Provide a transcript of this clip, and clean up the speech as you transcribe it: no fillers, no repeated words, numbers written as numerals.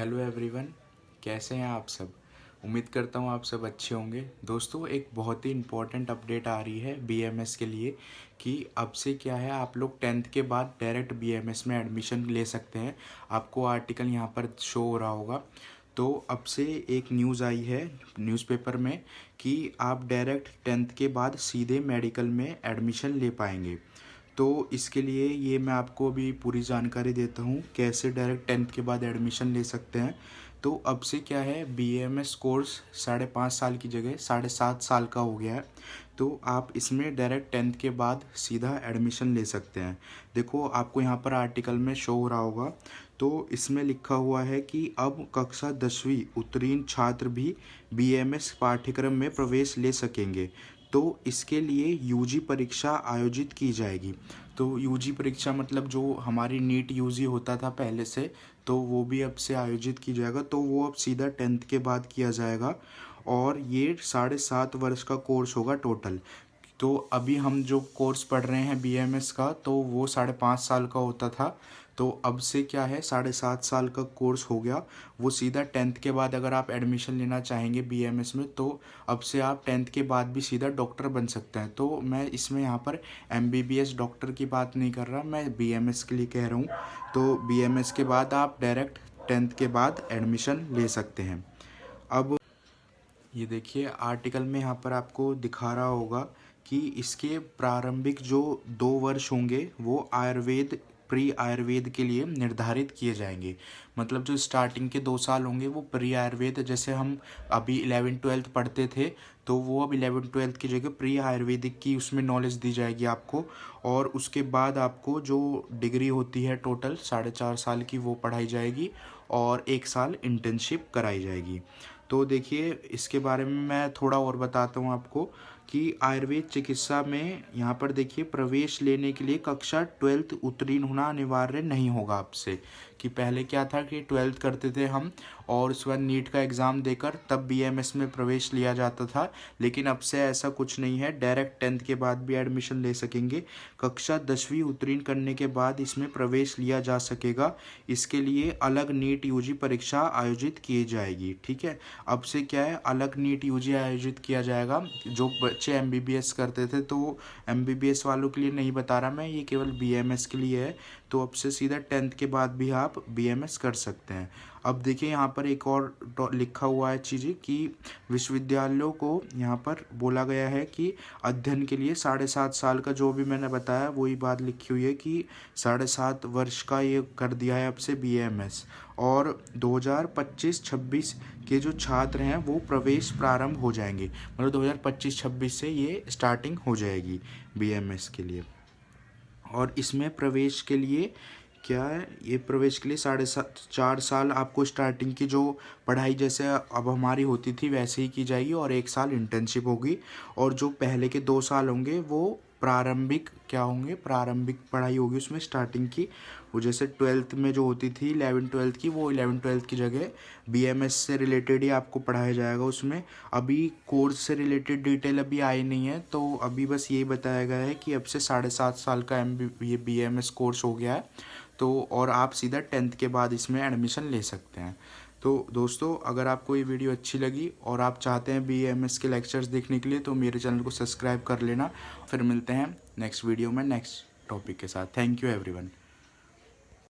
Hello everyone, कैसे हैं आप सब। उम्मीद करता हूँ आप सब अच्छे होंगे। दोस्तों, एक बहुत ही इम्पोर्टेंट अपडेट आ रही है बीएमएस के लिए कि अब से क्या है, आप लोग 10th के बाद डायरेक्ट बीएमएस में एडमिशन ले सकते हैं। आपको आर्टिकल यहाँ पर शो हो रहा होगा। तो अब से एक न्यूज़ आई है न्यूज़पेपर में कि आप डायरेक्ट 10th के बाद सीधे मेडिकल में एडमिशन ले पाएंगे। तो इसके लिए ये मैं आपको अभी पूरी जानकारी देता हूँ कैसे डायरेक्ट 10th के बाद एडमिशन ले सकते हैं। तो अब से क्या है, बीएमएस कोर्स 5.5 साल की जगह 7.5 साल का हो गया है। तो आप इसमें डायरेक्ट 10th के बाद सीधा एडमिशन ले सकते हैं। देखो, आपको यहाँ पर आर्टिकल में शो हो रहा होगा। तो इसमें लिखा हुआ है कि अब कक्षा 10वीं उत्तीर्ण छात्र भी बीएमएस पाठ्यक्रम में प्रवेश ले सकेंगे। तो इसके लिए यूजी परीक्षा आयोजित की जाएगी। तो यूजी परीक्षा मतलब जो हमारी नीट यूजी होता था पहले से, तो वो भी अब से आयोजित की जाएगा। तो वो अब सीधा 10th के बाद किया जाएगा और ये 7.5 वर्ष का कोर्स होगा टोटल। तो अभी हम जो कोर्स पढ़ रहे हैं बीएमएस का, तो वो 5.5 साल का होता था। तो अब से क्या है, 7.5 साल का कोर्स हो गया। वो सीधा 10th के बाद अगर आप एडमिशन लेना चाहेंगे बीएमएस में, तो अब से आप 10th के बाद भी सीधा डॉक्टर बन सकते हैं। तो मैं इसमें यहाँ पर एमबीबीएस डॉक्टर की बात नहीं कर रहा, मैं बीएमएस के लिए कह रहा हूँ। तो बीएमएस के बाद आप डायरेक्ट 10th के बाद एडमिशन ले सकते हैं। अब ये देखिए, आर्टिकल में यहाँ पर आपको दिखा रहा होगा कि इसके प्रारंभिक जो 2 वर्ष होंगे वो प्री आयुर्वेद के लिए निर्धारित किए जाएंगे। मतलब जो स्टार्टिंग के 2 साल होंगे वो प्री आयुर्वेद, जैसे हम अभी 11th-12th पढ़ते थे, तो वो अब 11th-12th की जगह प्री आयुर्वेदिक की उसमें नॉलेज दी जाएगी आपको। और उसके बाद आपको जो डिग्री होती है टोटल 4.5 साल की, वो पढ़ाई जाएगी और 1 साल इंटर्नशिप कराई जाएगी। तो देखिए, इसके बारे में मैं थोड़ा और बताता हूँ आपको कि आयुर्वेद चिकित्सा में यहाँ पर देखिए, प्रवेश लेने के लिए कक्षा 12th उत्तीर्ण होना अनिवार्य नहीं होगा आपसे। कि पहले क्या था कि 12th करते थे हम और उसके बाद नीट का एग्ज़ाम देकर तब बीएमएस में प्रवेश लिया जाता था। लेकिन अब से ऐसा कुछ नहीं है, डायरेक्ट 10th के बाद भी एडमिशन ले सकेंगे। कक्षा 10वीं उत्तीर्ण करने के बाद इसमें प्रवेश लिया जा सकेगा। इसके लिए अलग नीट यूजी परीक्षा आयोजित की जाएगी। ठीक है, अब से क्या है, अलग नीट यूजी आयोजित किया जाएगा। जो बच्चे एमबीबीएस करते थे, तो एमबीबीएस वालों के लिए नहीं बता रहा मैं, ये केवल बीएमएस के लिए है। तो अब से सीधा 10th के बाद भी आप बीएमएस कर सकते हैं। अब देखिए, यहाँ पर एक और लिखा हुआ है चीज़ें कि विश्वविद्यालयों को यहाँ पर बोला गया है कि अध्ययन के लिए 7.5 साल का, जो भी मैंने बताया वही बात लिखी हुई है कि 7.5 वर्ष का ये कर दिया है अब से बीएमएस। और 2025-26 के जो छात्र हैं वो प्रवेश प्रारंभ हो जाएंगे। मतलब 2025-26 से ये स्टार्टिंग हो जाएगी बीएमएस के लिए। और इसमें प्रवेश के लिए क्या है, ये प्रवेश के लिए 4.5 साल आपको स्टार्टिंग की जो पढ़ाई जैसे अब हमारी होती थी वैसे ही की जाएगी और 1 साल इंटर्नशिप होगी। और जो पहले के 2 साल होंगे वो प्रारंभिक क्या होंगे, प्रारंभिक पढ़ाई होगी उसमें स्टार्टिंग की। वो जैसे 12th में जो होती थी 11th-12th की, वो 11th-12th की जगह बीएमएस से रिलेटेड ही आपको पढ़ाया जाएगा उसमें। अभी कोर्स से रिलेटेड डिटेल अभी आई नहीं है, तो अभी बस यही बताया गया है कि अब से 7.5 साल का ये बीएमएस कोर्स हो गया है। तो और आप सीधा 10th के बाद इसमें एडमिशन ले सकते हैं। तो दोस्तों, अगर आपको ये वीडियो अच्छी लगी और आप चाहते हैं बीएमएस के लेक्चर्स देखने के लिए, तो मेरे चैनल को सब्सक्राइब कर लेना। फिर मिलते हैं नेक्स्ट वीडियो में नेक्स्ट टॉपिक के साथ। Thank you everyone.